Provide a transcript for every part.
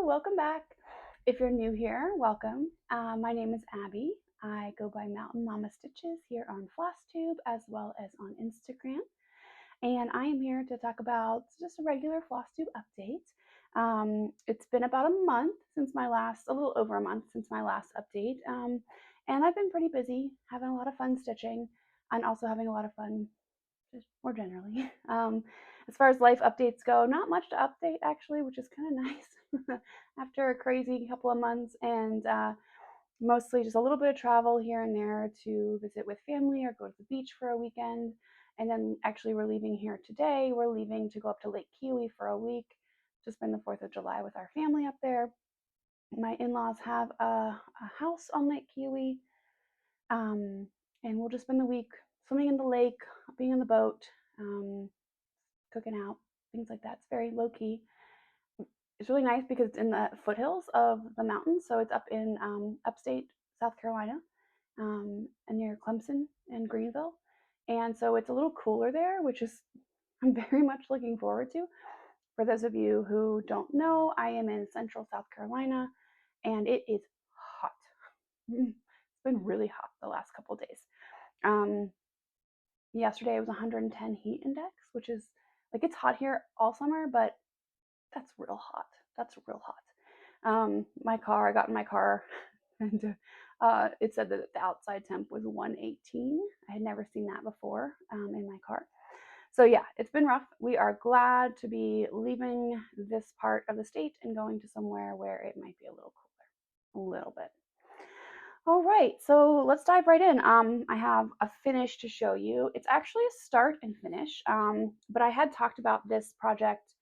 Hello, welcome back. If you're new here, welcome. My name is Abby. I go by Mountain Mama Stitches here on Flosstube as well as on Instagram. And I am here to talk about just a regular Flosstube update. It's been about a little over a month since my last update. And I've been pretty busy, having a lot of fun stitching and also having a lot of fun just more generally. As far as life updates go, not much to update actually, which is kind of nice after a crazy couple of months, and mostly just a little bit of travel here and there to visit with family or go to the beach for a weekend. And then actually, we're leaving here today. We're leaving to go up to Lake Kiwi for a week to spend the 4th of July with our family up there. My in laws have a house on Lake Kiwi, and we'll just spend the week swimming in the lake, being in the boat, um, cooking out, things like that. It's very low key. It's really nice because it's in the foothills of the mountains, so it's up in upstate South Carolina, and near Clemson and Greenville, and so it's a little cooler there, which is I'm very much looking forward to. For those of you who don't know, I am in central South Carolina, and it is hot. It's been really hot the last couple of days. Yesterday it was 110 heat index, which is like it's hot here all summer, but that's real hot. That's real hot. I got in my car and it said that the outside temp was 118. I had never seen that before in my car. So yeah, it's been rough. We are glad to be leaving this part of the state and going to somewhere where it might be a little cooler, a little bit. All right, so let's dive right in. I have a finish to show you. It's actually a start and finish, but I had talked about this project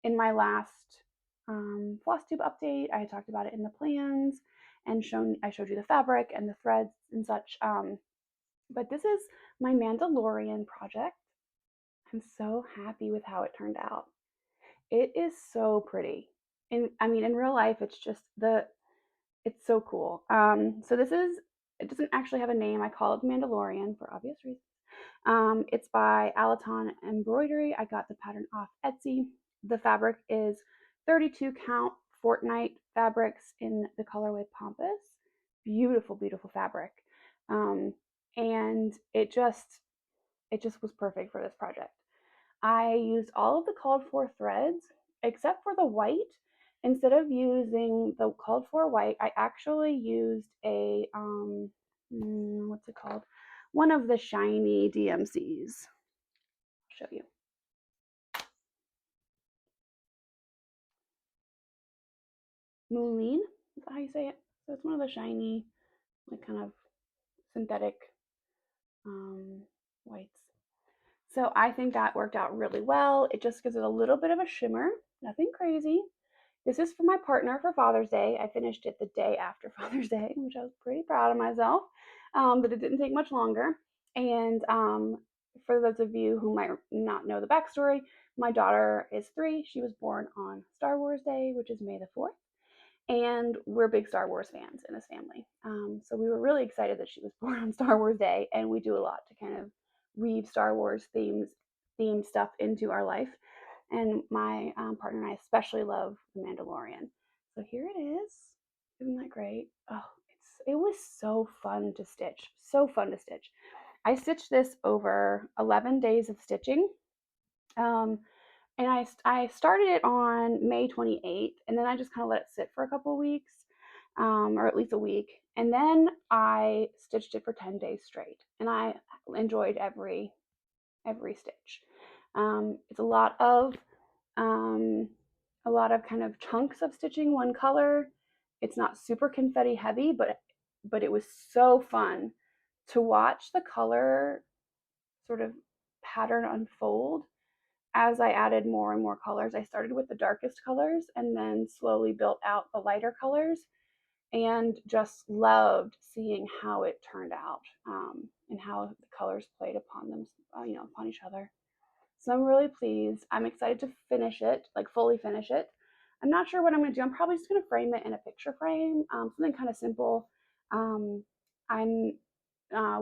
in my last Flosstube update. I had talked about it in the plans and I showed you the fabric and the threads and such. But this is my Mandalorian project. I'm so happy with how it turned out. It is so pretty. In real life, it's so cool. It doesn't actually have a name. I call it Mandalorian for obvious reasons. It's by Alaton Embroidery. I got the pattern off Etsy. The fabric is 32 count Fortnite fabrics in the colorway Pompous. Beautiful, beautiful fabric. And it just was perfect for this project. I used all of the called for threads except for the white. Instead of using the called for white, I actually used a what's it called? One of the shiny DMCs. I'll show you. Moulin, is that how you say it? So it's one of the shiny, like kind of synthetic whites. So I think that worked out really well. It just gives it a little bit of a shimmer, nothing crazy. This is for my partner for Father's Day. I finished it the day after Father's Day, which I was pretty proud of myself, but it didn't take much longer. And for those of you who might not know the backstory, my daughter is 3. She was born on Star Wars Day, which is May the 4th. And we're big Star Wars fans in this family. So we were really excited that she was born on Star Wars Day, and we do a lot to kind of weave Star Wars themed stuff into our life. And my partner and I especially love The Mandalorian. So here it is. Isn't that great? Oh, it was so fun to stitch. So fun to stitch. I stitched this over 11 days of stitching. And I started it on May 28th, and then I just kind of let it sit for a couple of weeks, or at least a week. And then I stitched it for 10 days straight, and I enjoyed every stitch. It's a lot of kind of chunks of stitching one color. It's not super confetti heavy, but it was so fun to watch the color sort of pattern unfold as I added more and more colors. I started with the darkest colors and then slowly built out the lighter colors, and just loved seeing how it turned out, and how the colors played upon them, upon each other. So I'm really pleased. I'm excited to finish it, like fully finish it. I'm not sure what I'm going to do. I'm probably just going to frame it in a picture frame, something kind of simple.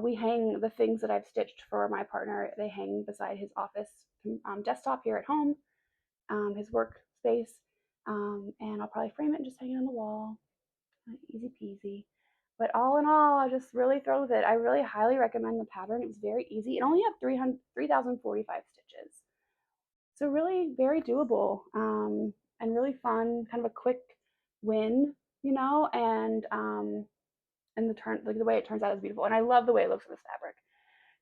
We hang the things that I've stitched for my partner. They hang beside his office desktop here at home, his workspace. And I'll probably frame it and just hang it on the wall. Easy peasy. But all in all, I just really thrilled with it. I really highly recommend the pattern. It was very easy. It only had 3,045 stitches. So really very doable, and really fun, kind of a quick win, and the way it turns out is beautiful. And I love the way it looks in this fabric.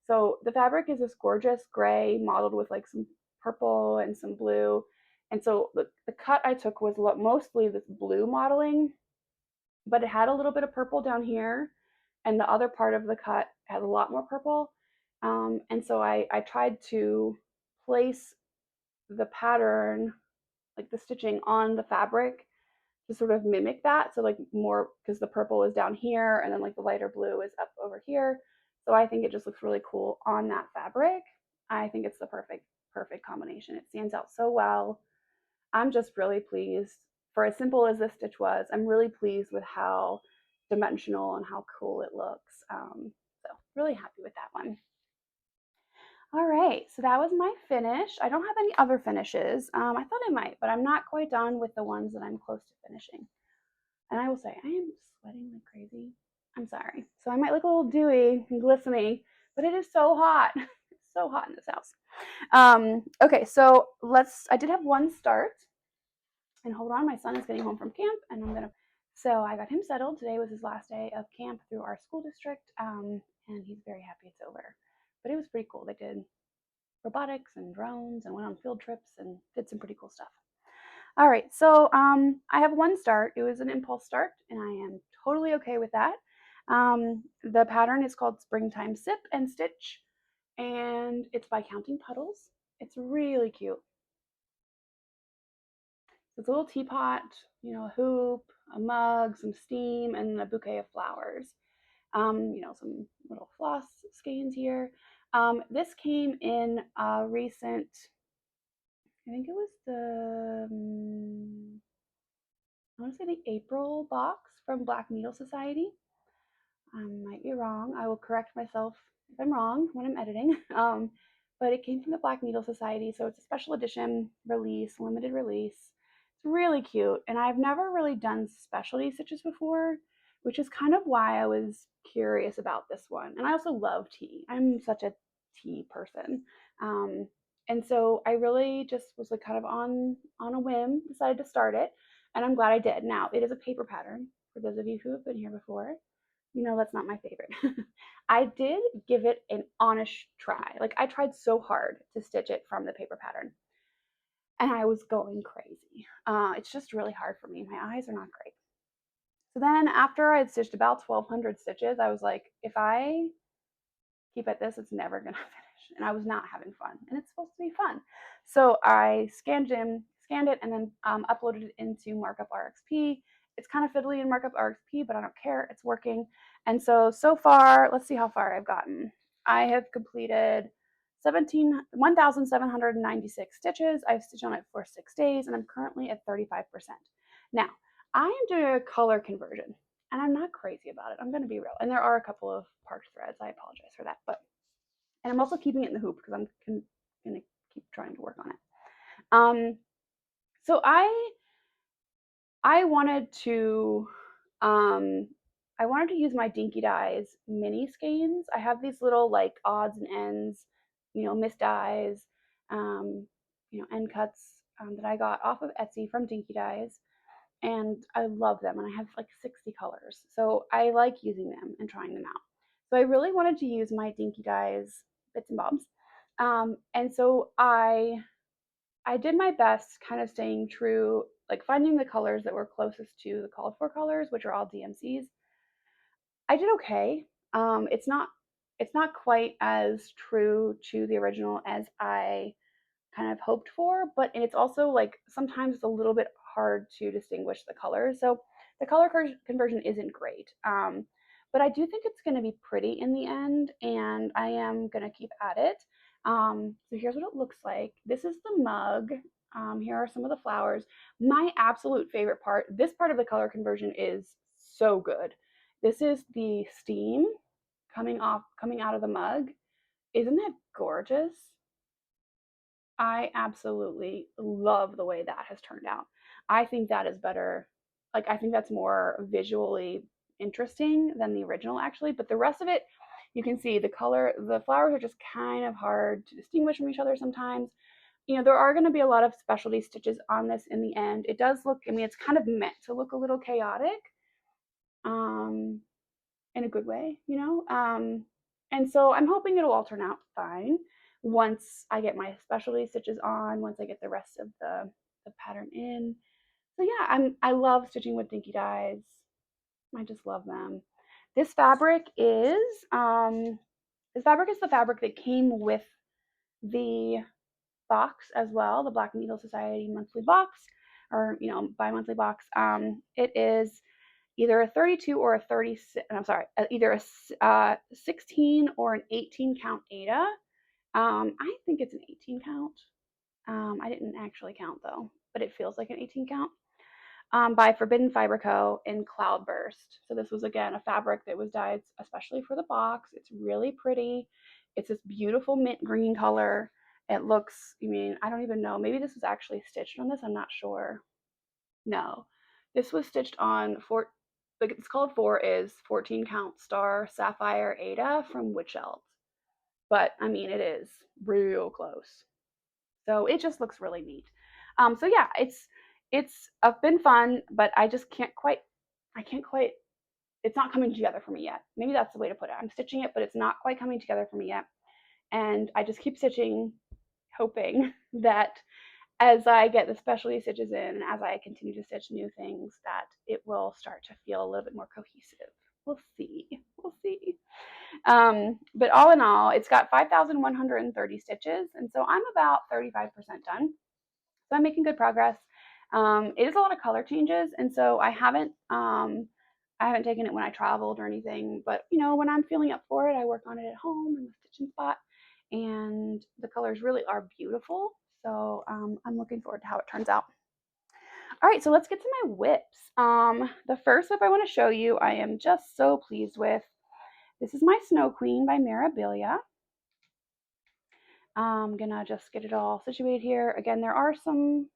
So the fabric is this gorgeous gray mottled with like some purple and some blue. And so the cut I took was mostly this blue modeling, but it had a little bit of purple down here, and the other part of the cut has a lot more purple. And so I tried to place the pattern, like the stitching on the fabric, to sort of mimic that. So like more, because the purple is down here and then like the lighter blue is up over here. So I think it just looks really cool on that fabric. I think it's the perfect combination. It stands out so well. I'm just really pleased. For as simple as this stitch was, I'm really pleased with how dimensional and how cool it looks. So really happy with that one. All right, so that was my finish. I don't have any other finishes. I thought I might, but I'm not quite done with the ones that I'm close to finishing. And I will say, I am sweating like crazy. I'm sorry. So I might look a little dewy and glistening, but it is so hot. It's so hot in this house. Okay, so I did have one start. And hold on, my son is getting home from camp, and so I got him settled. Today was his last day of camp through our school district, and he's very happy it's over. But it was pretty cool. They did robotics and drones and went on field trips and did some pretty cool stuff. All right, so I have one start. It was an impulse start, and I am totally okay with that. The pattern is called Springtime Sip and Stitch, and it's by Counting Puddles. It's really cute. It's a little teapot, a hoop, a mug, some steam, and a bouquet of flowers. Some little floss skeins here. This came in a recent, I think it was I want to say the April box from Black Needle Society. I might be wrong. I will correct myself if I'm wrong when I'm editing. But it came from the Black Needle Society, so it's a special edition release, limited release. It's really cute, and I've never really done specialty stitches before, which is kind of why I was curious about this one. And I also love tea. I'm such a tea person. And so I really just was like kind of on a whim, decided to start it, and I'm glad I did. Now, it is a paper pattern, for those of you who have been here before. That's not my favorite. I did give it an honest try. Like, I tried so hard to stitch it from the paper pattern, and I was going crazy. It's just really hard for me. My eyes are not great. So then after I had stitched about 1,200 stitches, I was like, if I keep at this, it's never gonna finish. And I was not having fun, and it's supposed to be fun. So I scanned it, and then uploaded it into Markup RXP. It's kind of fiddly in Markup RXP, but I don't care. It's working. And so far, let's see how far I've gotten. I have completed 1,796 stitches. I've stitched on it for 6 days, and I'm currently at 35%. Now, I am doing a color conversion, and I'm not crazy about it. I'm going to be real. And there are a couple of parked threads. I apologize for that. And I'm also keeping it in the hoop because I'm going to keep trying to work on it. So I wanted to use my Dinky Dyes mini skeins. I have these little like odds and ends, missed dyes, end cuts that I got off of Etsy from Dinky Dyes, and I love them. And I have like 60 colors, so I like using them and trying them out. So I really wanted to use my Dinky Dyes bits and bobs, and so I did my best, kind of staying true, like finding the colors that were closest to the called for colors, which are all DMCs. I did okay. It's not quite as true to the original as I kind of hoped for, but it's also like sometimes it's a little bit hard to distinguish the colors. So the color conversion isn't great. But I do think it's going to be pretty in the end, and I am going to keep at it. So here's what it looks like. This is the mug. Here are some of the flowers. My absolute favorite part, this part of the color conversion is so good. This is the steam coming out of the mug. Isn't that gorgeous? I absolutely love the way that has turned out. I think that is better. Like, I think that's more visually interesting than the original, actually. But the rest of it, you can see the color, the flowers are just kind of hard to distinguish from each other sometimes. There are going to be a lot of specialty stitches on this in the end. It does look, I mean, it's kind of meant to look a little chaotic, um, in a good way, and so I'm hoping it'll all turn out fine once I get my specialty stitches on, once I get the rest of the pattern in. So yeah, I love stitching with dinky dyes. I just love them. This fabric is the fabric that came with the box as well, the Black Needle Society monthly box, or bi-monthly box. It is either a 32 or a 36. I'm sorry, either a 16 or an 18 count Aida. I think it's an 18 count. I didn't actually count though, but it feels like an 18 count. By Forbidden Fiber Co. in Cloudburst. So this was, again, a fabric that was dyed especially for the box. It's really pretty. It's this beautiful mint green color. It looks, I mean, I don't even know. Maybe this was actually stitched on this. I'm not sure. No, this was stitched on like it's called 14 count star sapphire Aida from Witch Elves. But I mean, it is real close. So it just looks really neat. So yeah, it's been fun, but I just can't quite, it's not coming together for me yet. Maybe that's the way to put it. I'm stitching it, but it's not quite coming together for me yet. And I just keep stitching, hoping that as I get the specialty stitches in and as I continue to stitch new things, that it will start to feel a little bit more cohesive. We'll see. We'll see. But all in all, it's got 5,130 stitches, and so I'm about 35% done. So I'm making good progress. It is a lot of color changes, and so I haven't taken it when I traveled or anything. But when I'm feeling up for it, I work on it at home in the stitching spot, and the colors really are beautiful. So I'm looking forward to how it turns out. All right, so let's get to my whips. The first whip I want to show you, I am just so pleased with. This is my Snow Queen by Mirabilia. I'm gonna just get it all situated here. Again, there are some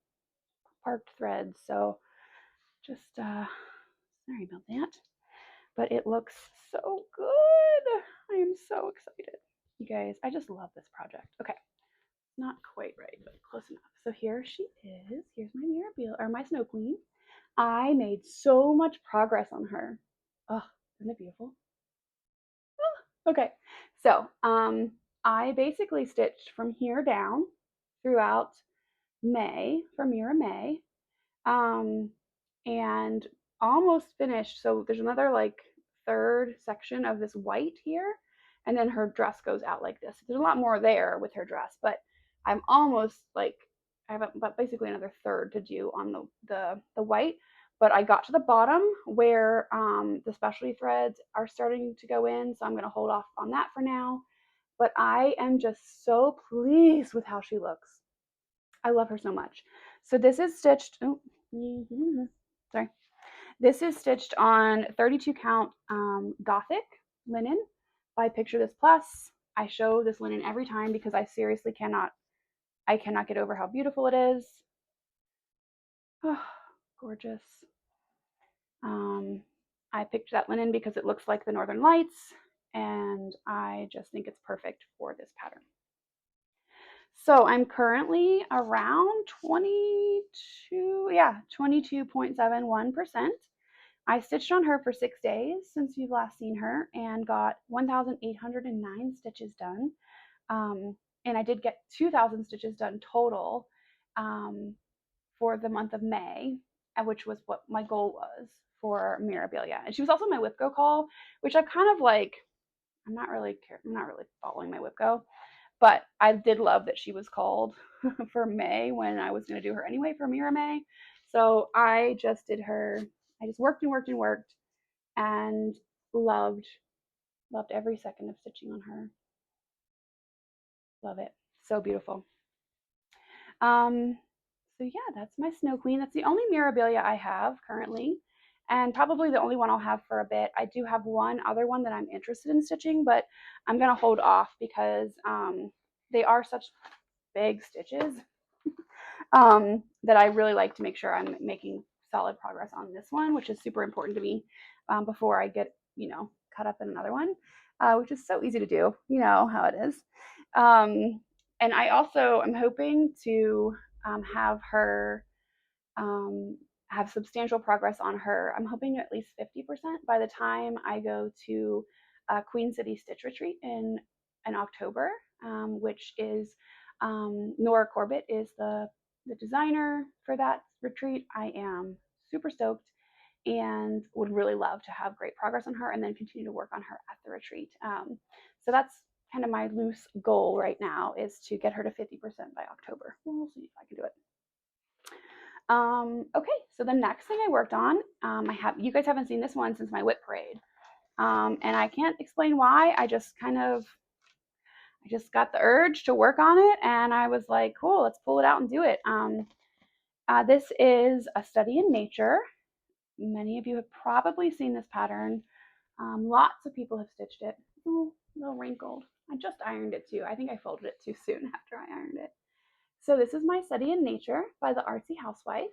parked threads, so just sorry about that. But it looks so good. I am so excited. You guys, I just love this project. Okay, not quite right, but close enough. So here she is. Here's my Mirabilia, or my Snow Queen. I made so much progress on her. Oh, isn't it beautiful? Oh, okay, so I basically stitched from here down throughout May, for Mira May, and almost finished. So there's another like third section of this white here, and then her dress goes out like this. There's a lot more there with her dress, but I'm almost like, I have basically another third to do on the white. But I got to the bottom where the specialty threads are starting to go in, so I'm going to hold off on that for now. But I am just so pleased with how she looks. I love her so much. So this is stitched, sorry. This is stitched on 32 count Gothic linen by Picture This Plus. I show this linen every time because I seriously cannot get over how beautiful it is. Oh, gorgeous. I picked that linen because it looks like the Northern Lights, and I just think it's perfect for this pattern. So I'm currently around 22.71%. I stitched on her for 6 days since you've last seen her and got 1,809 stitches done. And I did get 2,000 stitches done total for the month of May, which was what my goal was for Mirabilia. And she was also my WIPGO call, which I'm kind of like, I'm not really following my WIPGO. But I did love that she was called for May when I was going to do her anyway for Mira May. So I just did her. I just worked and worked and worked and loved every second of stitching on her. Love it. So beautiful. So yeah, that's my Snow Queen. That's the only Mirabilia I have currently, and probably the only one I'll have for a bit. I do have one other one that I'm interested in stitching, but I'm going to hold off because they are such big stitches. that I really like to make sure I'm making solid progress on this one, which is super important to me before I get, caught up in another one, which is so easy to do. You know how it is. And I also am hoping to have her have substantial progress on her. I'm hoping at least 50% by the time I go to Queen City Stitch Retreat in October, which is Nora Corbett is the designer for that retreat. I am super stoked and would really love to have great progress on her and then continue to work on her at the retreat. So that's kind of my loose goal right now, is to get her to 50% by October. We'll see if I can do it. Okay, so the next thing I worked on, you guys haven't seen this one since my whip parade. And I can't explain why. I just got the urge to work on it, and I was like, cool, let's pull it out and do it. This is a study in nature. Many of you have probably seen this pattern. Lots of people have stitched it. Oh, a little wrinkled. I just ironed it too. I think I folded it too soon after I ironed it. So this is my study in nature by the Artsy Housewife.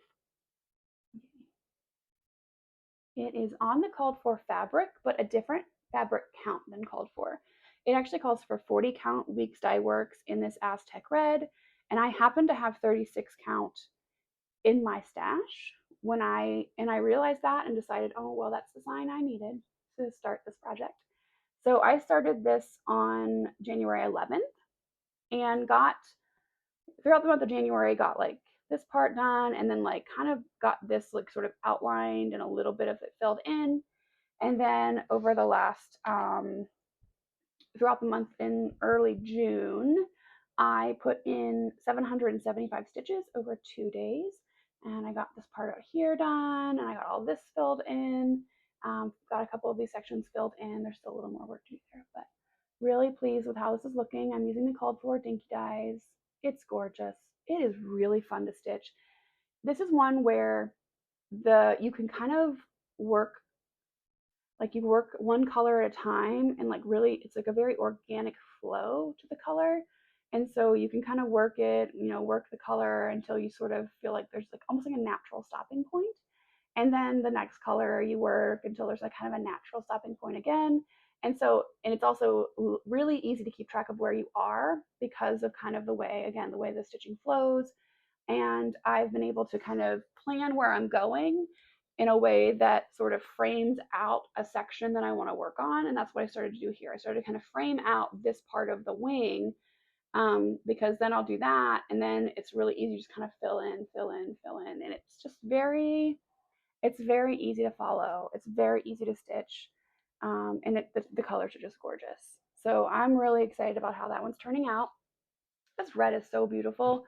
It is on the called for fabric, but a different fabric count than called for. It actually calls for 40 count Weeks Dye Works in this Aztec red, and I happen to have 36 count in my stash when I realized that and decided, oh well, that's the sign I needed to start this project. So I started this on January 11th and got throughout the month of January, got like this part done, and then like kind of got this like sort of outlined and a little bit of it filled in. And then over the last throughout the month in early June, I put in 775 stitches over 2 days, and I got this part out here done, and I got all this filled in. Got a couple of these sections filled in. There's still a little more work to do there, but really pleased with how this is looking. I'm using the called for dinky dyes. It's gorgeous. It is really fun to stitch. This is one where you can kind of work, like you work one color at a time, and like really it's like a very organic flow to the color. And so you can kind of work it, work the color until you sort of feel like there's like almost like a natural stopping point. And then the next color you work until there's like kind of a natural stopping point again. And it's also really easy to keep track of where you are because of kind of the way the stitching flows. And I've been able to kind of plan where I'm going in a way that sort of frames out a section that I want to work on. And that's what I started to do here. I started to kind of frame out this part of the wing, because then I'll do that. And then it's really easy to just kind of fill in, fill in, fill in. And it's very easy to follow. It's very easy to stitch. And the colors are just gorgeous. So I'm really excited about how that one's turning out. This red is so beautiful.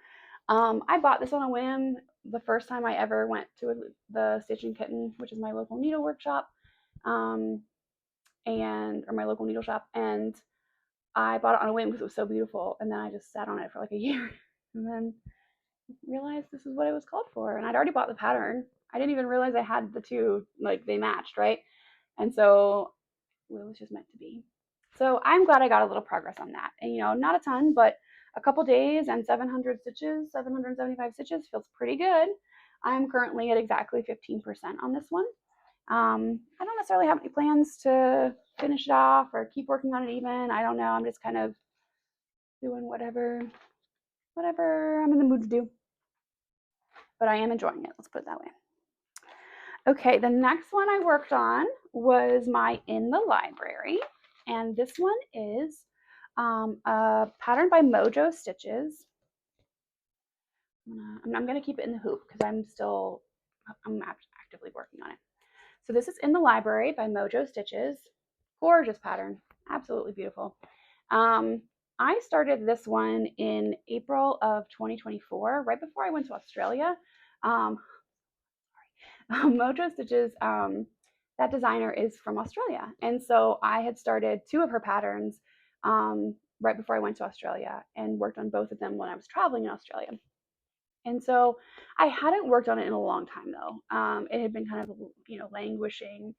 I bought this on a whim the first time I ever went to the Stitching Kitten, which is my local needle workshop, or my local needle shop, and I bought it on a whim because it was so beautiful. And then I just sat on it for like a year, and then realized this is what it was called for. And I'd already bought the pattern. I didn't even realize I had the two, like they matched, right? And so it was just meant to be. So I'm glad I got a little progress on that. And not a ton, but a couple days and 775 stitches feels pretty good. I'm currently at exactly 15% on this one. I don't necessarily have any plans to finish it off or keep working on it even. I don't know. I'm just kind of doing whatever I'm in the mood to do. But I am enjoying it. Let's put it that way. Okay, the next one I worked on was my In the Library. And this one is a pattern by Mojo Stitches. I'm going to keep it in the hoop because I'm actively working on it. So this is In the Library by Mojo Stitches. Gorgeous pattern, absolutely beautiful. I started this one in April of 2024, right before I went to Australia. Mojo Stitches, that designer is from Australia. And so I had started 2 of her patterns right before I went to Australia and worked on both of them when I was traveling in Australia. And so I hadn't worked on it in a long time though. It had been kind of, languishing,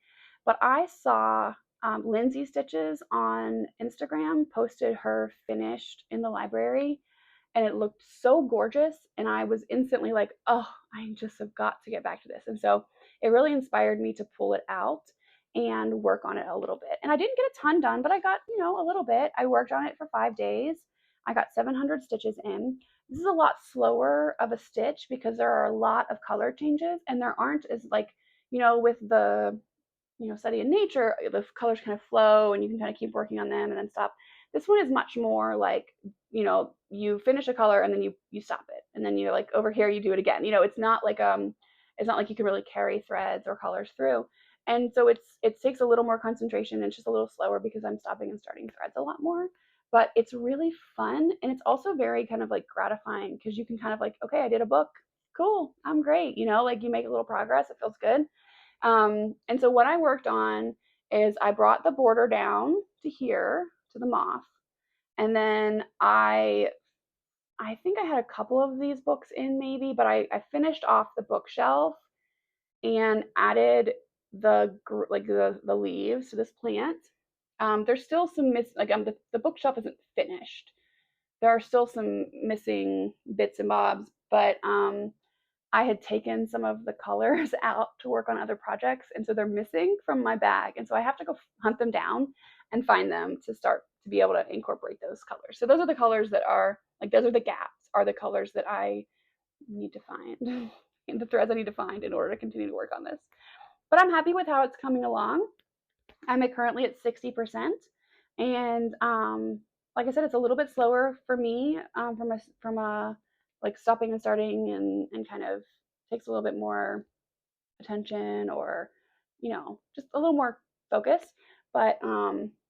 but I saw Lindsay Stitches on Instagram posted her finished In the Library. and it looked so gorgeous. And I was instantly like, oh, I just have got to get back to this. And so it really inspired me to pull it out and work on it a little bit. And I didn't get a ton done, but I got, a little bit. I worked on it for 5 days. I got 700 stitches in. This is a lot slower of a stitch because there are a lot of color changes, and there aren't as like, with the study in nature, the colors kind of flow and you can kind of keep working on them and then stop. This one is much more like, you finish a color and then you stop it. And then you're like, over here, you do it again. It's not like, you can really carry threads or colors through. And so it takes a little more concentration, and it's just a little slower because I'm stopping and starting threads a lot more. But it's really fun, and it's also very kind of like gratifying because you can kind of like, okay, I did a book. Cool. I'm great. Like you make a little progress. It feels good. And so what I worked on is I brought the border down to here, to the moth. And then I think I had a couple of these books in maybe, but I finished off the bookshelf and added the leaves to this plant. There's still some the bookshelf isn't finished. There are still some missing bits and bobs, but I had taken some of the colors out to work on other projects, and so they're missing from my bag, and so I have to go hunt them down and find them to start to be able to incorporate those colors. So those are the colors that are like, those are the gaps, are the colors that I need to find and the threads I need to find in order to continue to work on this. But I'm happy with how it's coming along. I'm currently at 60%, and like I said, it's a little bit slower for me, from a like stopping and starting, and kind of takes a little bit more attention, or just a little more focus, but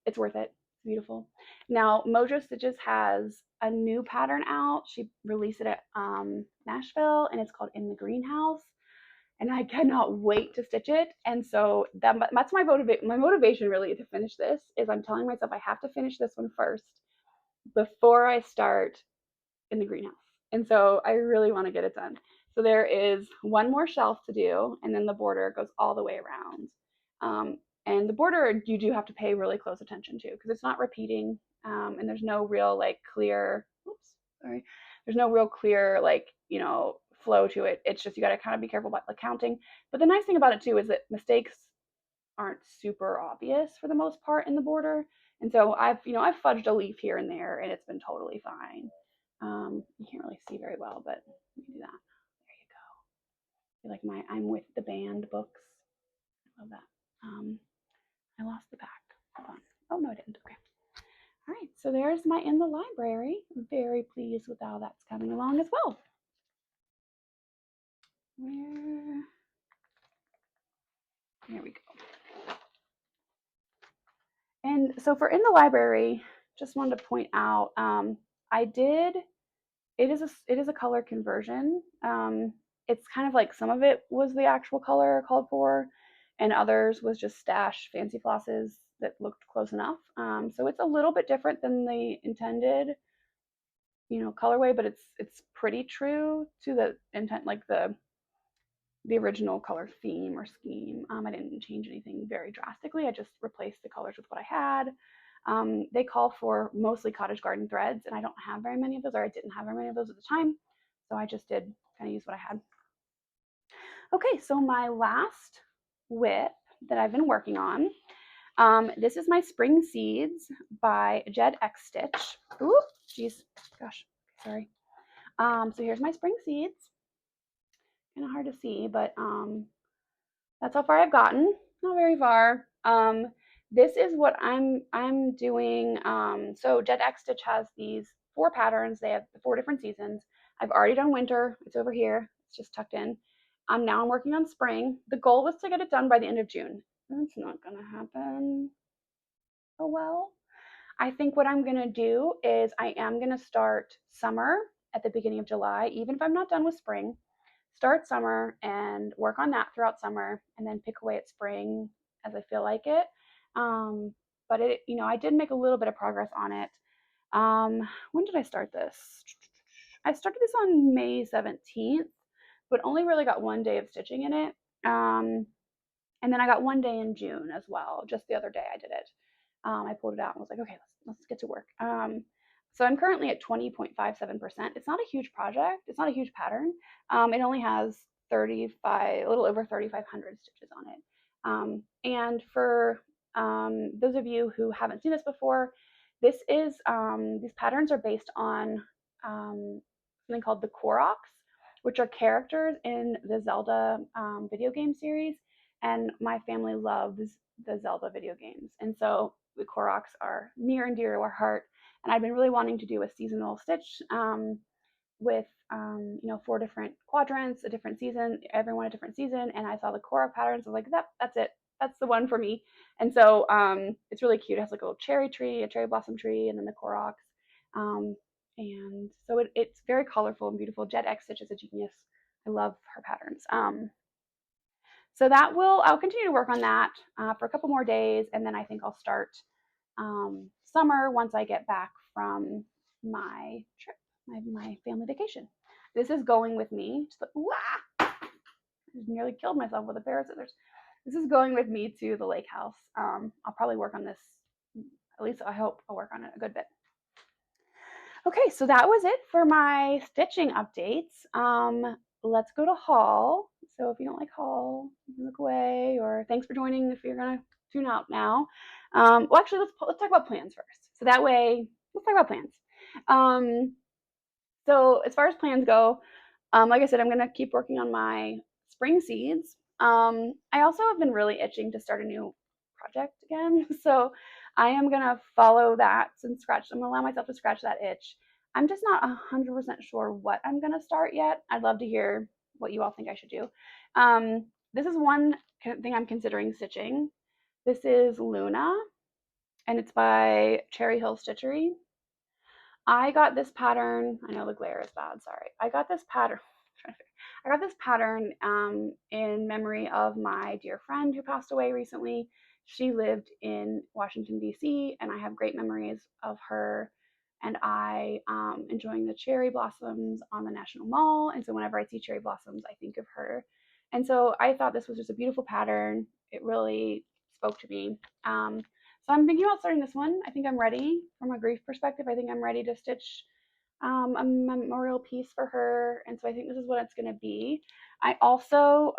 it's worth it. It's beautiful. Now Mojo Stitches has a new pattern out. She released it at Nashville, and it's called In the Greenhouse, and I cannot wait to stitch it. And so that's my motivation really to finish this. Is I'm telling myself I have to finish this one first before I start In the Greenhouse. And so I really want to get it done. So there is one more shelf to do, and then the border goes all the way around. And the border you do have to pay really close attention to because it's not repeating, and there's no real like clear. Oops, sorry. There's no real clear like flow to it. It's just you got to kind of be careful about the counting. But the nice thing about it too is that mistakes aren't super obvious for the most part in the border. And so I've fudged a leaf here and there, and it's been totally fine. You can't really see very well, but let me do that. There you go. I like my I'm with the band books. I love that. I lost the back. Hold on. Oh no, I didn't. Okay. All right. So there's my In the Library. I'm very pleased with how that's coming along as well. There we go. And so for In the Library, just wanted to point out, it is a color conversion. It's kind of like some of it was the actual color called for, and others was just stash fancy flosses that looked close enough. So it's a little bit different than the intended, colorway, but it's pretty true to the intent, like the original color theme or scheme. I didn't change anything very drastically. I just replaced the colors with what I had. They call for mostly cottage garden threads, and I don't have very many of those, or I didn't have very many of those at the time. So I just did kind of use what I had. Okay, so my last whip that I've been working on, this is my Spring Seeds by Jed X Stitch. Ooh, geez, gosh, sorry. So here's my Spring Seeds. Kind of hard to see, but that's how far I've gotten. Not very far. This is what I'm doing. So Jed X Stitch has these 4 patterns. They have the 4 different seasons. I've already done winter. It's over here. It's just tucked in. Now I'm working on spring. The goal was to get it done by the end of June. That's not gonna happen. Oh well. I think what I'm gonna do is I am gonna start summer at the beginning of July, even if I'm not done with spring. Start summer and work on that throughout summer, and then pick away at spring as I feel like it. But I did make a little bit of progress on it. When did I start this? I started this on May 17th, but only really got 1 day of stitching in it. And then I got 1 day in June as well. Just the other day I did it. I pulled it out and was like, okay, let's get to work. So I'm currently at 20.57%. It's not a huge project. It's not a huge pattern. It only has 35, a little over 3,500 stitches on it. And for those of you who haven't seen this before, these patterns are based on something called the Koroks, which are characters in the Zelda video game series. And my family loves the Zelda video games. And so the Koroks are near and dear to our heart. And I've been really wanting to do a seasonal stitch with 4 different quadrants, a different season, everyone a different season. And I saw the Korok patterns. I was like, that's it. That's the one for me. And so it's really cute. It has like a little cherry tree, a cherry blossom tree, and then the Koroks. And so it's very colorful and beautiful. Jet X Stitch is a genius. I love her patterns. So I'll continue to work on that for a couple more days, and then I think I'll start summer once I get back from my trip, my family vacation. This is going with me to I just nearly killed myself with a pair of scissors. This is going with me to the lake house. I'll probably work on this, at least I hope I'll work on it a good bit. Okay, so that was it for my stitching updates. Let's go to haul. So if you don't like haul, you can look away, or thanks for joining if you're gonna tune out now. Well, actually, let's talk about plans first. So that way, let's talk about plans. So as far as plans go, like I said, I'm gonna keep working on my spring seeds. I also have been really itching to start a new project again. So I am gonna follow that and scratch. I'm gonna allow myself to scratch that itch. I'm just not 100% sure what I'm gonna start yet. I'd love to hear what you all think I should do. This is one thing I'm considering stitching. This is Luna, and it's by Cherry Hill Stitchery. I got this pattern. I know the glare is bad. Sorry. I got this pattern. In memory of my dear friend who passed away recently. She lived in Washington, D.C., and I have great memories of her and I enjoying the cherry blossoms on the National Mall. And so whenever I see cherry blossoms, I think of her. And so I thought this was just a beautiful pattern. It really spoke to me. So I'm thinking about starting this one. I think I'm ready from a grief perspective. I think I'm ready to stitch a memorial piece for her. And so I think this is what it's going to be. I also,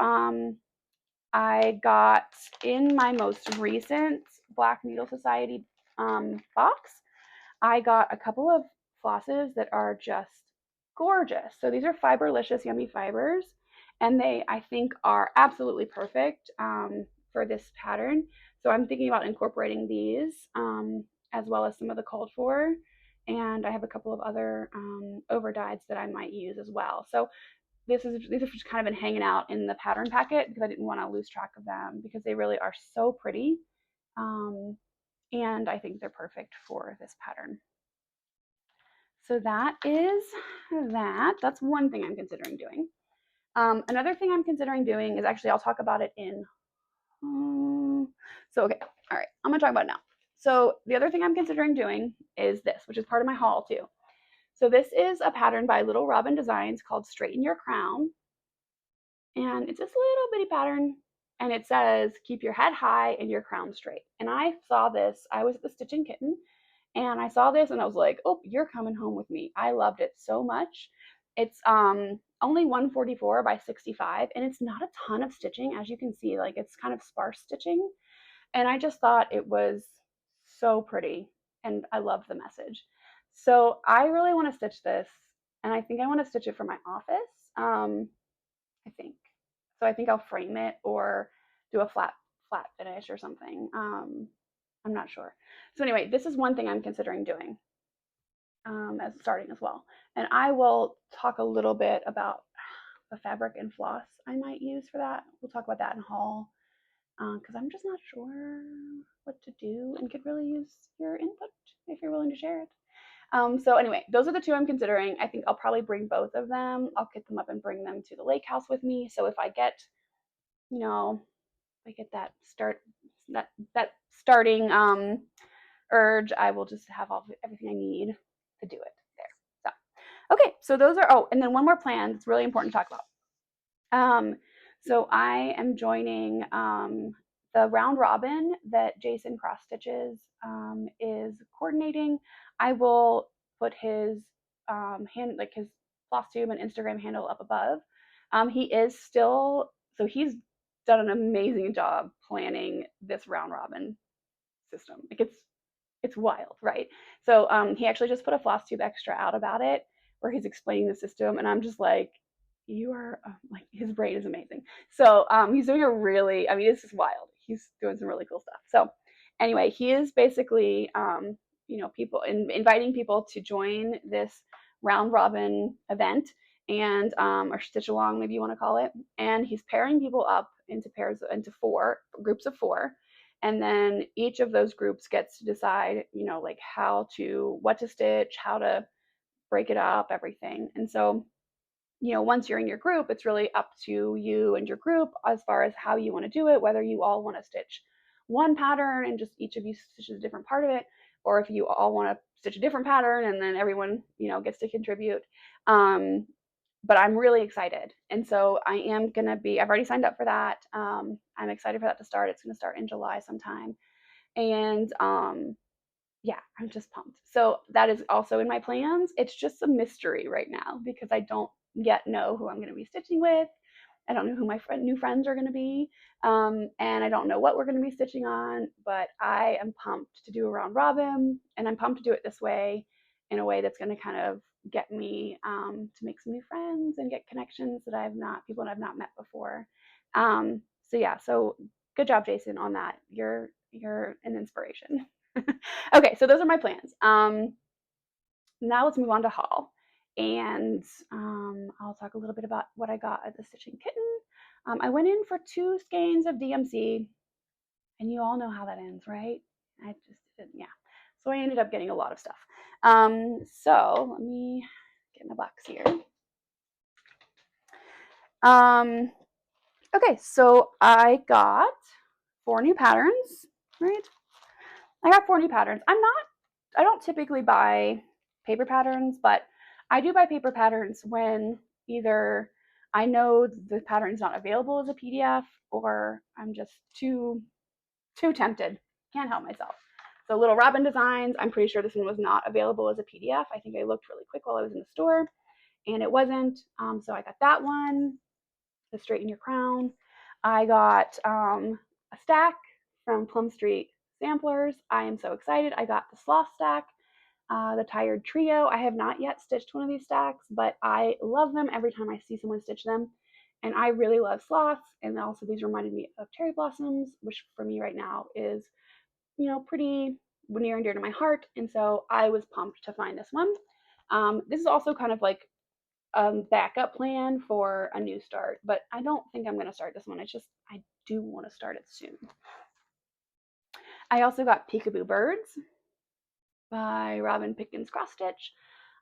I got in my most recent Black Needle Society box, I got a couple of flosses that are just gorgeous. So these are Fiberlicious Yummy Fibers, and they, I think, are absolutely perfect for this pattern. So I'm thinking about incorporating these as well as some of the called for. And I have a couple of other overdyes that I might use as well. So these have just kind of been hanging out in the pattern packet because I didn't want to lose track of them because they really are so pretty. And I think they're perfect for this pattern. So that is that. That's one thing I'm considering doing. Another thing I'm considering doing is actually, I'll talk about it in, okay, all right, I'm gonna talk about it now. So the other thing I'm considering doing is this, which is part of my haul too. So this is a pattern by Little Robin Designs called Straighten Your Crown. And it's this little bitty pattern, and it says, keep your head high and your crown straight. And I saw this, I was at the Stitching Kitten, and I saw this and I was like, oh, you're coming home with me. I loved it so much. It's only 144 by 65, and it's not a ton of stitching. As you can see, like it's kind of sparse stitching. And I just thought it was so pretty, and I love the message. So I really want to stitch this, and I think I want to stitch it for my office. I think. So I think I'll frame it or do a flat finish or something. I'm not sure. So anyway, this is one thing I'm considering doing as starting as well. And I will talk a little bit about the fabric and floss I might use for that. We'll talk about that in haul because I'm just not sure what to do and could really use your input if you're willing to share it. So anyway, those are the two I'm considering. I think I'll probably bring both of them. I'll kit them up and bring them to the lake house with me. So if I get, that starting urge, I will just have everything I need to do it there. So, okay, so those are, and then one more plan that's really important to talk about. So I am joining the round robin that Jason Cross Stitches is coordinating. I will put his his Flosstube and Instagram handle up above. He is still, so he's done an amazing job planning this round robin system. Like it's wild, right? So he actually just put a Flosstube extra out about it where he's explaining the system, and I'm just like, you are like, his brain is amazing. So he's doing a really, I mean, this is wild. He's doing some really cool stuff. So anyway, he is basically people inviting people to join this round robin event and or stitch along, maybe you want to call it. And he's pairing people up into pairs, into groups of four, and then each of those groups gets to decide, like what to stitch, how to break it up, everything. And so once you're in your group, it's really up to you and your group as far as how you want to do it, whether you all want to stitch one pattern and just each of you stitches a different part of it, or if you all want to stitch a different pattern and then everyone, gets to contribute. But I'm really excited. And so I've already signed up for that. I'm excited for that to start. It's going to start in July sometime. And yeah, I'm just pumped. So that is also in my plans. It's just a mystery right now because I don't yet know who I'm going to be stitching with. I don't know who my new friends are going to be. And I don't know what we're going to be stitching on, but I am pumped to do a round robin, and I'm pumped to do it this way, in a way that's going to kind of get me to make some new friends and get connections that people that I've not met before. So yeah, so good job, Jason, on that. You're an inspiration. Okay, so those are my plans. Now let's move on to haul. And I'll talk a little bit about what I got at the Stitching Kitten. I went in for 2 skeins of DMC, and you all know how that ends, right? I just didn't, yeah. So I ended up getting a lot of stuff. So let me get my box here. Okay, so I got 4 new patterns, right? I got 4 new patterns. I don't typically buy paper patterns, but I do buy paper patterns when either I know the pattern's not available as a PDF or I'm just too tempted. Can't help myself. So Little Robin Designs, I'm pretty sure this one was not available as a PDF. I think I looked really quick while I was in the store and it wasn't. So I got that one, the Straighten Your Crown. I got a stack from Plum Street Samplers. I am so excited. I got the Sloth stack, the Tired Trio. I have not yet stitched one of these stacks, but I love them every time I see someone stitch them. And I really love sloths. And also these reminded me of cherry blossoms, which for me right now is, pretty near and dear to my heart. And so I was pumped to find this one. This is also kind of like backup plan for a new start, but I don't think I'm going to start this one. I do want to start it soon. I also got Peekaboo Birds by Robin Pickens Cross Stitch.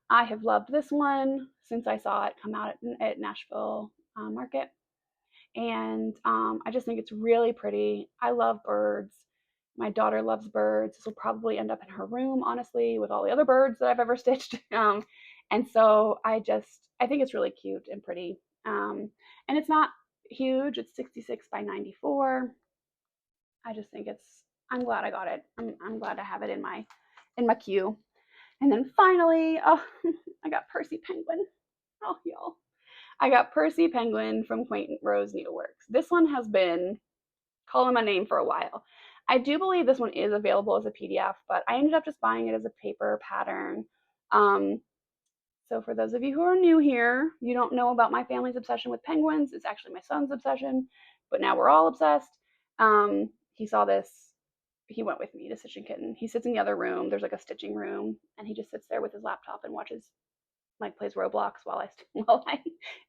I have loved this one since I saw it come out at Nashville Market. And I just think it's really pretty. I love birds. My daughter loves birds. This will probably end up in her room, honestly, with all the other birds that I've ever stitched. And so I think it's really cute and pretty. And it's not huge. It's 66 by 94. I just think I'm glad I got it. I'm glad to have it in my queue. And then finally, I got Percy Penguin. Oh, y'all. I got Percy Penguin from Quaint Rose Needleworks. This one has been calling my name for a while. I do believe this one is available as a PDF, but I ended up just buying it as a paper pattern. So for those of you who are new here, you don't know about my family's obsession with penguins. It's actually my son's obsession, but now we're all obsessed. He saw this. He went with me to Stitching Kitten. He sits in the other room. There's like a stitching room, and he just sits there with his laptop and plays Roblox while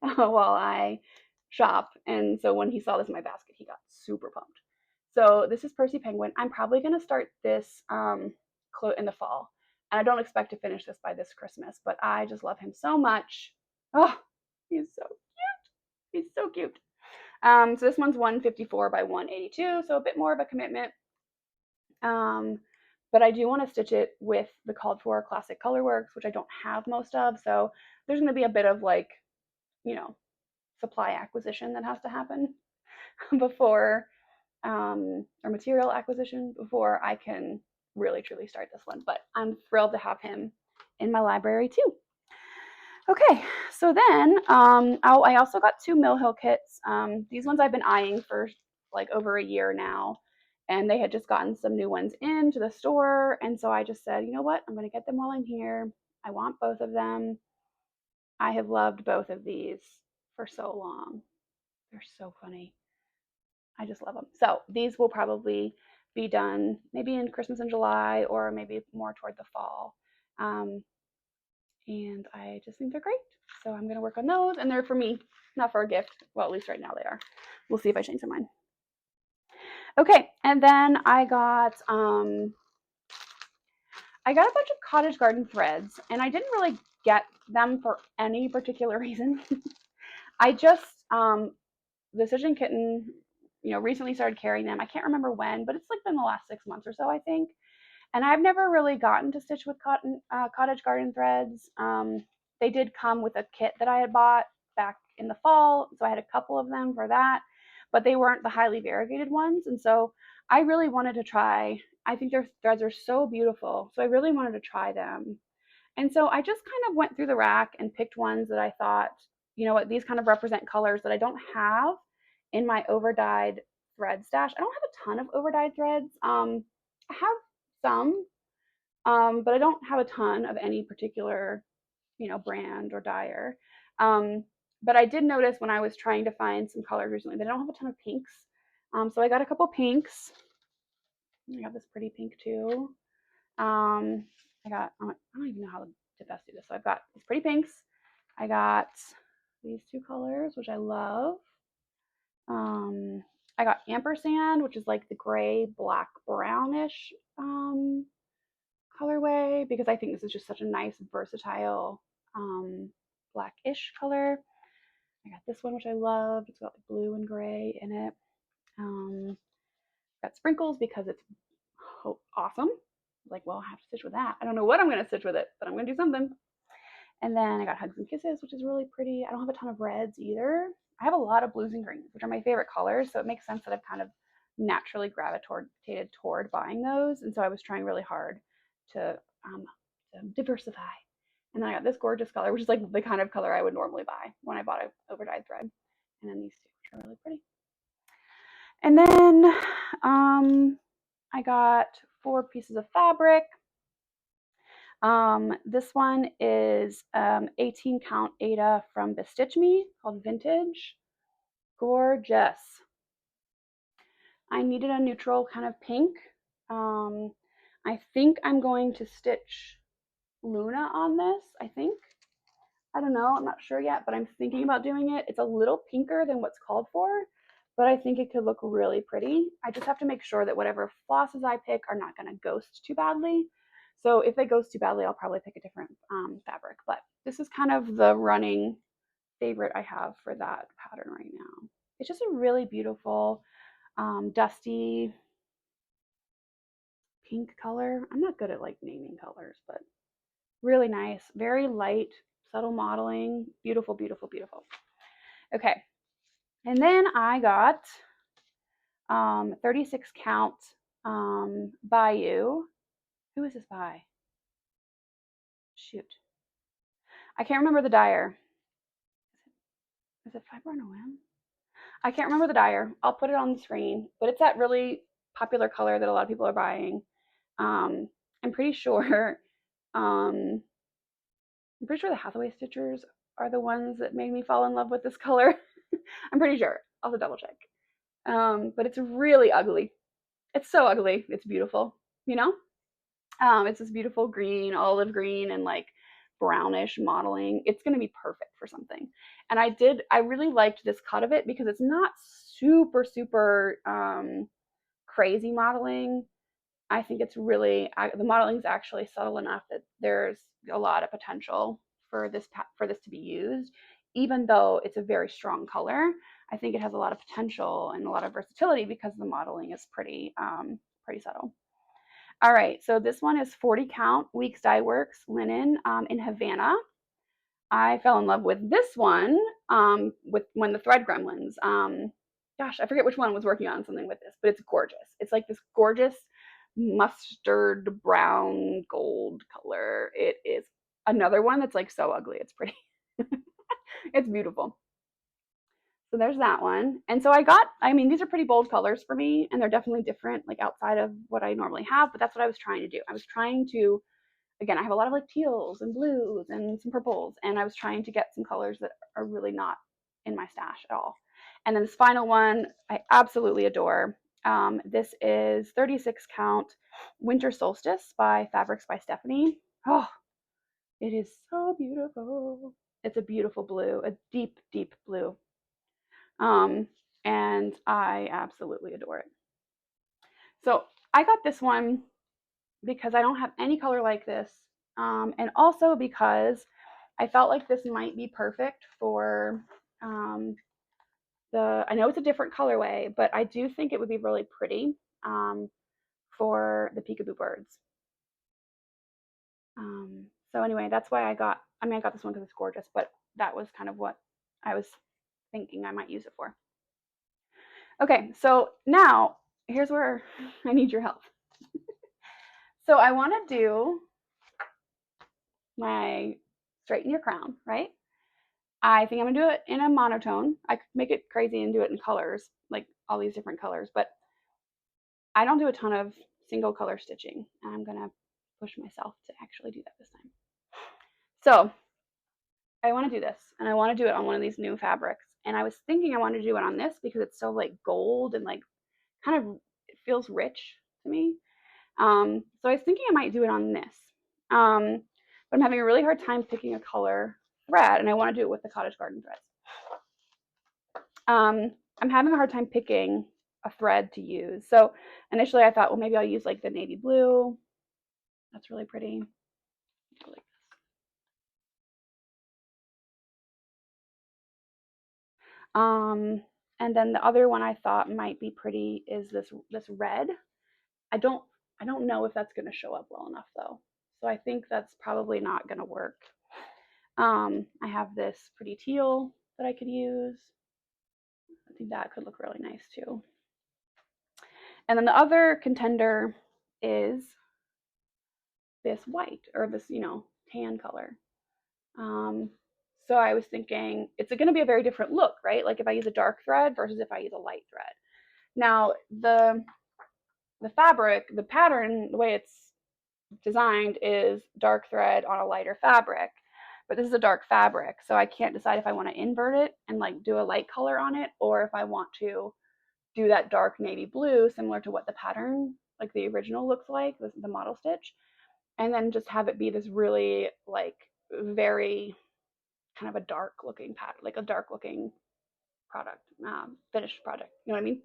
I shop. And so when he saw this in my basket, he got super pumped. So this is Percy Penguin. I'm probably going to start this in the fall. And I don't expect to finish this by this Christmas, but I just love him so much. Oh, he's so cute. He's so cute. So this one's 154 by 182, so a bit more of a commitment. But I do want to stitch it with the called for Classic Colorworks, which I don't have most of. So there's going to be a bit of supply acquisition that has to happen before, or material acquisition before I can really truly start this one. But I'm thrilled to have him in my library too. Okay, so then I also got 2 Mill Hill kits. These ones I've been eyeing for like over a year now, and they had just gotten some new ones into the store, and so I just said, you know what, I'm going to get them while I'm here. I want both of them. I have loved both of these for so long. They're so funny. I just love them. So these will probably be done maybe in Christmas in July or maybe more toward the fall. And I just think they're great. So I'm going to work on those, and they're for me, not for a gift. Well, at least right now they are. We'll see if I change my mind. Okay, and then I got a bunch of cottage garden threads, and I didn't really get them for any particular reason. I just the Stitching Kitten, recently started carrying them. I can't remember when, but it's like been the last 6 months or so, I think. And I've never really gotten to stitch with cottage garden threads. They did come with a kit that I had bought back in the fall, so I had a couple of them for that, but they weren't the highly variegated ones. And so I really wanted to try. I think their threads are so beautiful, so I really wanted to try them. And so I just kind of went through the rack and picked ones that I thought, you know what, these kind of represent colors that I don't have in my overdyed thread stash. I don't have a ton of overdyed threads. I have some, but I don't have a ton of any particular, brand or dyer. But I did notice when I was trying to find some colors recently that I don't have a ton of pinks. So I got a couple pinks. I got this pretty pink too. I don't even know how to best do this. So I've got these pretty pinks. I got these 2 colors, which I love. I got ampersand, which is like the gray, black, brownish colorway, because I think this is just such a nice, versatile blackish color. I got this one, which I love. It's got blue and gray in it. Got sprinkles because it's awesome. Like, well, I have to stitch with that. I don't know what I'm going to stitch with it, but I'm going to do something. And then I got Hugs and Kisses, which is really pretty. I don't have a ton of reds either. I have a lot of blues and greens, which are my favorite colors. So it makes sense that I've kind of naturally gravitated toward buying those. And so I was trying really hard to diversify. And then I got this gorgeous color, which is like the kind of color I would normally buy when I bought an overdyed thread. And then these 2, which are really pretty. And then I got 4 pieces of fabric. This one is 18 count Aida from Bestitch Me, called Vintage. Gorgeous. I needed a neutral kind of pink. I think I'm going to stitch Luna on this, I think. I don't know, I'm not sure yet, but I'm thinking about doing it. It's a little pinker than what's called for, but I think it could look really pretty. I just have to make sure that whatever flosses I pick are not going to ghost too badly. So if they ghost too badly, I'll probably pick a different fabric. But this is kind of the running favorite I have for that pattern right now. It's just a really beautiful, dusty pink color. I'm not good at like naming colors, but really nice, very light, subtle modeling. Beautiful, beautiful, beautiful. Okay. And then I got 36 count Bayou. Who is this by? Shoot. I can't remember the dyer. Is it Fiber OM? I can't remember the dyer. I'll put it on the screen, but it's that really popular color that a lot of people are buying. I'm pretty sure the Hathaway Stitchers are the ones that made me fall in love with this color. I'm pretty sure. I'll have to double check. But it's really ugly. It's so ugly. It's beautiful, It's this beautiful green, olive green, and like brownish modeling. It's going to be perfect for something. And I really liked this cut of it because it's not super, super crazy modeling. I think it's really, the modeling is actually subtle enough that there's a lot of potential for this to be used, even though it's a very strong color. I think it has a lot of potential and a lot of versatility because the modeling is pretty subtle. All right, so this one is 40 count Weeks Dye Works linen in Havana. I fell in love with this one with when the Thread Gremlins. Gosh, I forget which one was working on something with this, but it's gorgeous. It's like this gorgeous mustard brown gold color. It is another one that's like so ugly. It's pretty. It's beautiful. So there's that one. And so I mean, these are pretty bold colors for me, and they're definitely different, like outside of what I normally have, but that's what I was trying to do. I was trying to, again, I have a lot of like teals and blues and some purples, and I was trying to get some colors that are really not in my stash at all. And then this final one, I absolutely adore. This is 36 count Winter Solstice by Fabrics by Stephanie. Oh, it is so beautiful. It's a beautiful blue, a deep, deep blue. Um, and I absolutely adore it. So I got this one because I don't have any color like this, and also because I felt like this might be perfect for I know it's a different colorway, but I do think it would be really pretty for the peekaboo birds. So anyway, that's why I got this one because it's gorgeous, but that was kind of what I was thinking I might use it for. Okay, so now here's where I need your help. So I want to do my straighten your crown, right? I think I'm gonna do it in a monotone. I could make it crazy and do it in colors, like all these different colors, but I don't do a ton of single color stitching. And I'm gonna push myself to actually do that this time. So I want to do this, and I want to do it on one of these new fabrics. And I was thinking I wanted to do it on this because it's so like gold and like kind of it feels rich to me. So I was thinking I might do it on this. But I'm having a really hard time picking a color thread, and I want to do it with the Cottage Garden threads. I'm having a hard time picking a thread to use. So initially I thought, well, maybe I'll use like the navy blue. That's really pretty. I like this. And then the other one I thought might be pretty is this red. I don't know if that's going to show up well enough though. So I think that's probably not going to work. I have this pretty teal that I could use. I think that could look really nice too. And then the other contender is this white or this, tan color. So I was thinking it's going to be a very different look, right? Like if I use a dark thread versus if I use a light thread. Now the fabric, the pattern, the way it's designed is dark thread on a lighter fabric, but this is a dark fabric, so I can't decide if I want to invert it and like do a light color on it, or if I want to do that dark navy blue similar to what the pattern, like the original, looks like, the model stitch, and then just have it be this really like very kind of a dark looking pattern, like a dark looking product, finished product. You know what I mean?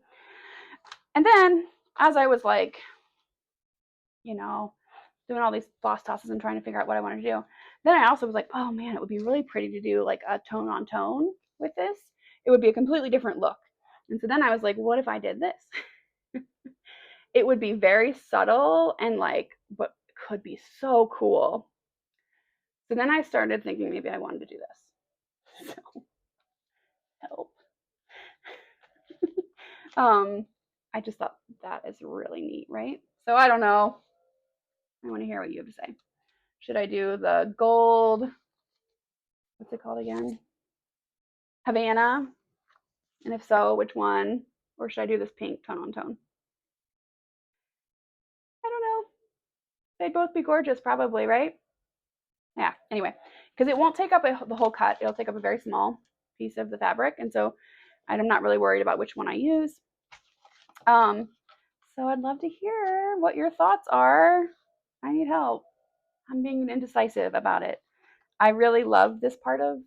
And then as I was like, doing all these floss tosses and trying to figure out what I wanted to do, then I also was like, oh man, it would be really pretty to do like a tone on tone with this. It would be a completely different look. And so then I was like, what if I did this? It would be very subtle and like, but could be so cool. So then I started thinking maybe I wanted to do this. So help. I just thought that is really neat, right? So I don't know. I want to hear what you have to say. Should I do the gold? What's it called again? Havana? And if so, which one? Or should I do this pink tone on tone? I don't know. They'd both be gorgeous, probably, right? Yeah, anyway, because it won't take up the whole cut. It'll take up a very small piece of the fabric. And so I'm not really worried about which one I use. So I'd love to hear what your thoughts are. I need help. I'm being indecisive about it. I really love this part of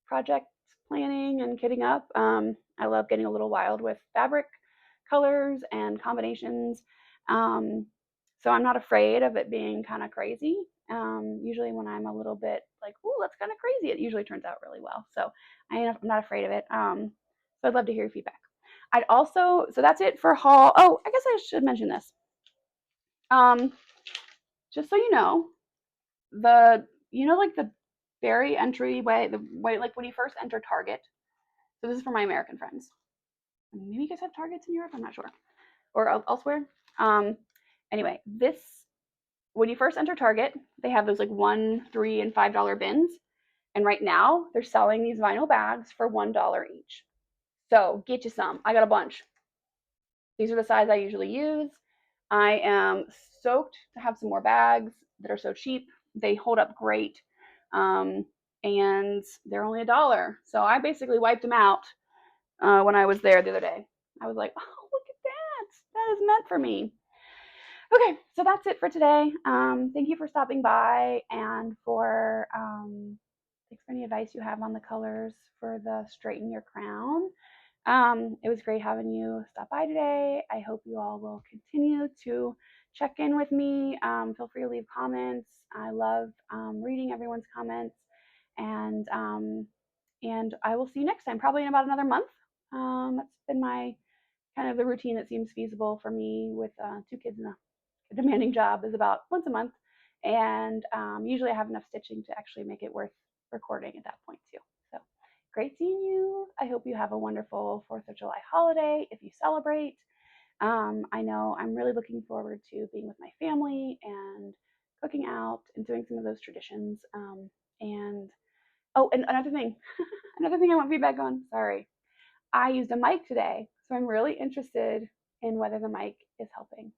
project planning and kitting up. I love getting a little wild with fabric colors and combinations. So I'm not afraid of it being kind of crazy. Usually when I'm a little bit like, ooh, that's kind of crazy, it usually turns out really well. So I'm not afraid of it. So I'd love to hear your feedback. I'd also, so that's it for haul. Oh, I guess I should mention this. Just so you know, like the very entryway, the way, like when you first enter Target. So this is for my American friends. Maybe you guys have Targets in Europe, I'm not sure, or elsewhere. Anyway, this when you first enter Target, they have those like $1, $3, and $5 bins. And right now, they're selling these vinyl bags for $1 each. So get you some. I got a bunch. These are the size I usually use. I am stoked to have some more bags that are so cheap. They hold up great. And they're only $1. So I basically wiped them out when I was there the other day. I was like, oh, look at that. That is meant for me. Okay, so that's it for today. Thank you for stopping by and for thanks for any advice you have on the colors for the straighten your crown. It was great having you stop by today. I hope you all will continue to check in with me. Feel free to leave comments. I love reading everyone's comments, and I will see you next time, probably in about another month. That's been my kind of the routine that seems feasible for me with 2 kids and a demanding job is about once a month, and usually I have enough stitching to actually make it worth recording at that point too. So great seeing you. I hope you have a wonderful 4th of July holiday if you celebrate. I know I'm really looking forward to being with my family and cooking out and doing some of those traditions. And oh, and another thing, another thing I want feedback on. Sorry, I used a mic today, so I'm really interested in whether the mic is helping.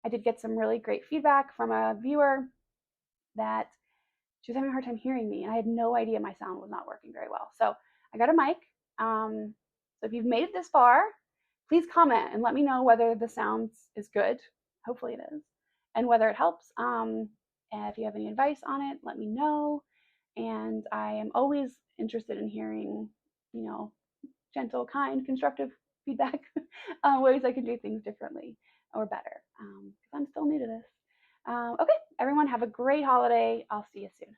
I did get some really great feedback from a viewer that she was having a hard time hearing me, and I had no idea my sound was not working very well. So I got a mic. So if you've made it this far, please comment and let me know whether the sound is good. Hopefully it is, and whether it helps. And if you have any advice on it, let me know. And I am always interested in hearing, gentle, kind, constructive feedback on ways I can do things differently or better, because I'm still new to this. Okay, everyone have a great holiday. I'll see you soon.